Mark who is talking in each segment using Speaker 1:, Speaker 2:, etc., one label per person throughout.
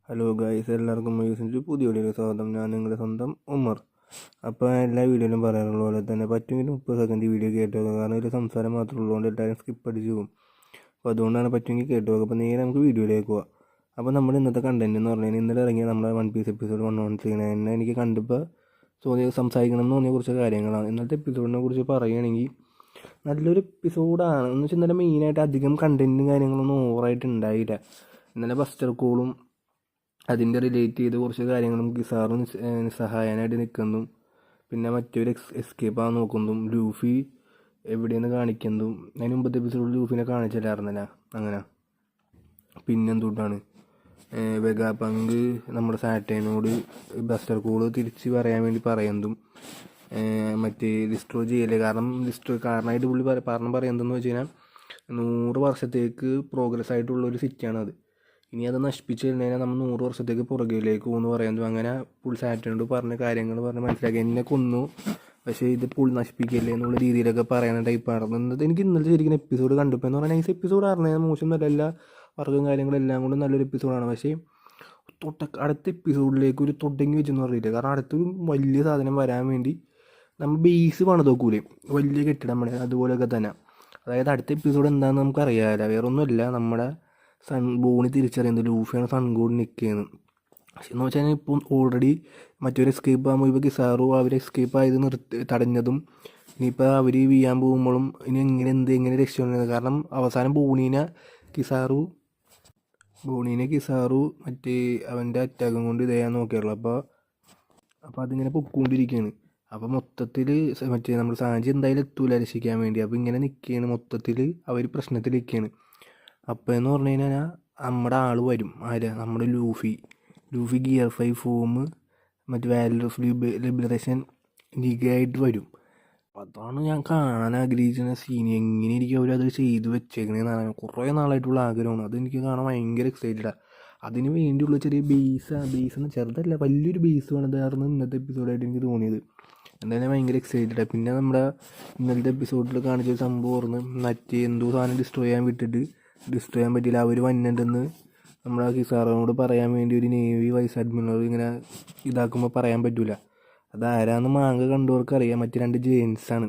Speaker 1: Hello guys, എല്ലാവർക്കും മ്യൂസിൻ്റെ പുതിയ വീഡിയോയിലേക്ക് സ്വാഗതം. ഞാൻ നിങ്ങളുടെ സ്വന്തം ഉമർ. അപ്പോൾ എല്ലാ വീഡിയോയിലും പറയാറുള്ള പോലെ തന്നെ പറ്റുമെങ്കിൽ 30 സെക്കൻഡ് വീഡിയോ കേട്ട് വെക്കുക. കാരണം ഒരു സംസാരം മാത്രമേ ഉള്ളതുകൊണ്ട് എല്ലാവരും സ്കിപ്പ് അടിച്ച് പോകും. അപ്പോൾ അതുകൊണ്ടാണ് പറ്റുമെങ്കിൽ കേട്ട് വെക്കുക. അപ്പോൾ നേരെ നമുക്ക് വീഡിയോയിലേക്ക് പോകാം. അപ്പോൾ നമ്മുടെ ഇന്നത്തെ കണ്ടൻറ്റ് എന്ന് പറഞ്ഞാൽ ഇന്നലെ ഇറങ്ങിയ നമ്മുടെ വൺ പീസ് എപ്പിസോഡ് 113 എന്നെ എനിക്ക് കണ്ടപ്പോൾ സംസാരിക്കണം എന്ന് തോന്നിയ കുറച്ച് കാര്യങ്ങളാണ്. ഇന്നത്തെ എപ്പിസോഡിനെ കുറിച്ച് പറയുകയാണെങ്കിൽ നല്ലൊരു എപ്പിസോഡാണ്. എന്ന് വെച്ചാൽ ഇന്നലെ മെയിനായിട്ട് അധികം കണ്ടൻറ്റും കാര്യങ്ങളൊന്നും ഓവറായിട്ട് ഉണ്ടായില്ല. ഇന്നലെ ബസ്റ്റർ കോളും അതിൻ്റെ റിലേറ്റ് ചെയ്ത് കുറച്ച് കാര്യങ്ങളും കിസാറും സഹായനായിട്ട് നിൽക്കുന്നതും പിന്നെ മറ്റൊരു എസ്കേപ്പ് ആകാൻ നോക്കുന്നതും ലൂഫി എവിടെയെന്ന് കാണിക്കുന്നതും അതിന് മുമ്പത്തെ എപ്പിസോഡിൽ ലൂഫിനെ കാണിച്ചില്ലായിരുന്നില്ല. അങ്ങനെ പിന്നെന്തുകൊണ്ടാണ് വെഗാപങ്ക് നമ്മുടെ സാറ്റേനോട് ബസ്റ്റർ കോള് തിരിച്ച് പറയാൻ വേണ്ടി പറയുന്നതും മറ്റേ ഡിസ്ട്രോയ് ചെയ്യല്ലേ. കാരണമായിട്ട് പുള്ളി പറയുന്നതെന്ന് വെച്ച് കഴിഞ്ഞാൽ 100 വർഷത്തേക്ക് പ്രോഗ്രസ് ആയിട്ടുള്ളൊരു സിറ്റിയാണത്. ഇനി അത് നശിപ്പിച്ച് കഴിഞ്ഞാൽ നമ്മൾ 100 വർഷത്തേക്ക് പുറകിലേക്ക് പോകുന്നു പറയുന്നത്. അങ്ങനെ പുൾ സാറ്റനോട് പറഞ്ഞ കാര്യങ്ങൾ പറഞ്ഞ് മനസ്സിലാക്കി എന്നെ കൊന്നു, പക്ഷേ ഇത് പുൾ നശിപ്പിക്കില്ലേ എന്നുള്ള രീതിയിലൊക്കെ പറയുന്ന ടൈപ്പാണ്. എനിക്ക് ഇന്നലെ ശരിക്കും എപ്പിസോഡ് കണ്ടപ്പോൾ എന്ന് പറഞ്ഞാൽ നൈസ് എപ്പിസോഡ് അറിഞ്ഞാൽ മോശം നല്ല എല്ലാ വർക്കും കാര്യങ്ങളെല്ലാം കൊണ്ട് നല്ലൊരു എപ്പിസോഡാണ്. പക്ഷേ അടുത്ത എപ്പിസോഡിലേക്ക് ഒരു തുടങ്ങി വെച്ചെന്ന് പറഞ്ഞില്ല. കാരണം അടുത്തൊരു വലിയ സാധനം വരാൻ വേണ്ടി നമ്മൾ ബേസ് പണിത് നോക്കൂലേ, വലിയ കെട്ടിടം നമ്മുടെ അതുപോലെയൊക്കെ തന്നെ. അതായത് അടുത്ത എപ്പിസോഡ് എന്താണെന്ന് നമുക്ക് അറിയാമല്ല. വേറെ ഒന്നുമില്ല, നമ്മുടെ ബോണി തിരിച്ചറിയുന്നത് ലൂഫിയാണ് സൺഗോഡ് നിൽക്കുകയെന്ന്. പക്ഷെ എന്ന് വെച്ചാൽ ഇപ്പം ഓൾറെഡി മറ്റൊരു എസ്കേപ്പ് ആകുമ്പോൾ ഇപ്പോൾ കിസാറു അവർ എസ്കേപ്പ് ആയത് തടഞ്ഞതും ഇനിയിപ്പോൾ അവർ വീഴാൻ പോകുമ്പോഴും ഇനി എങ്ങനെ രക്ഷപ്പെടുന്നത്. കാരണം അവസാനം ബോണീനെ കിസാറു മറ്റേ അവൻ്റെ അറ്റാക്കും കൊണ്ട് ഇത് ചെയ്യാൻ നോക്കിയുള്ളൂ. അപ്പോൾ അതിങ്ങനെ പൊക്കോണ്ടിരിക്കുകയാണ്. അപ്പോൾ മൊത്തത്തിൽ മറ്റേ നമ്മൾ സാഞ്ചി എന്തായാലും എത്തൂല രക്ഷിക്കാൻ വേണ്ടി. അപ്പോൾ ഇങ്ങനെ നിൽക്കുകയാണ്, മൊത്തത്തിൽ അവർ പ്രശ്നത്തിൽ നിൽക്കുകയാണ്. അപ്പോൾ എന്ന് പറഞ്ഞു കഴിഞ്ഞാൽ നമ്മുടെ ആൾ വരും. നമ്മുടെ ലൂഫി ഗിയർ 5 ഫോം മറ്റേ വാല്യൂ ഓഫ് ലിബറേഷൻ നിഗയായിട്ട് വരും. അപ്പം അതാണ് ഞാൻ കാണാൻ ആഗ്രഹിക്കുന്ന സീൻ. എങ്ങനെയിരിക്കും അവരത് ചെയ്ത് വെച്ചേക്കണേന്നാണ് കുറേ നാളായിട്ടുള്ള ആഗ്രഹമാണ്. അതെനിക്ക് കാണാൻ ഭയങ്കര എക്സൈറ്റഡാണ്. അതിന് വേണ്ടിയുള്ള ചെറിയ ബേസ് ചെറുതല്ല, വലിയൊരു ബേസ് വേണതായിരുന്നു ഇന്നത്തെ എപ്പിസോഡായിട്ട് എനിക്ക് തോന്നിയത്. എന്തായാലും ഭയങ്കര എക്സൈറ്റഡാണ്. പിന്നെ നമ്മുടെ ഇന്നലത്തെ എപ്പിസോഡിൽ കാണിച്ചൊരു സംഭവം ഓർന്ന് മറ്റേ എന്തോ സാധനം ഡിസ്ട്രോയ് ചെയ്യാൻ പറ്റിയില്ല. അവർ വന്നിട്ടുണ്ടെന്ന് നമ്മുടെ കിസാറിനോട് പറയാൻ വേണ്ടി ഒരു നേവി വൈസ് അഡ്മിറൽ ഇങ്ങനെ ഇതാക്കുമ്പോൾ പറയാൻ പറ്റില്ല. അതാരാന്ന് മാങ്ക കണ്ടവർക്ക് അറിയാം. മറ്റേ 2 ജെയിൻസാണ്.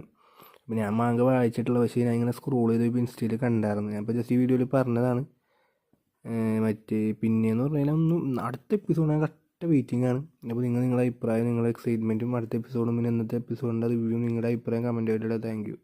Speaker 1: അപ്പോൾ ഞാൻ മാങ്ക വായിച്ചിട്ടുള്ള, പക്ഷേ ഞാൻ ഇങ്ങനെ സ്ക്രോൾ ചെയ്ത് ഇൻസ്റ്റയിൽ കണ്ടായിരുന്നു. ഞാൻ ഇപ്പോൾ ജസ്റ്റ് ഈ വീഡിയോയിൽ പറഞ്ഞതാണ്. മറ്റേ പിന്നെയെന്ന് പറഞ്ഞാൽ അടുത്ത എപ്പിസോഡ് ഞാൻ കറക്റ്റ് വെയിറ്റിംഗ് ആണ്. അപ്പോൾ നിങ്ങളുടെ അഭിപ്രായം, നിങ്ങളുടെ എക്സൈറ്റ്മെൻറ്റും അടുത്ത എപ്പിസോഡും പിന്നെ ഇന്നത്തെ എപ്പിസോഡിൻ്റെ റിവ്യൂ നിങ്ങളുടെ അഭിപ്രായം കമൻറ്റ് ആയിട്ടിടുക. Thank you.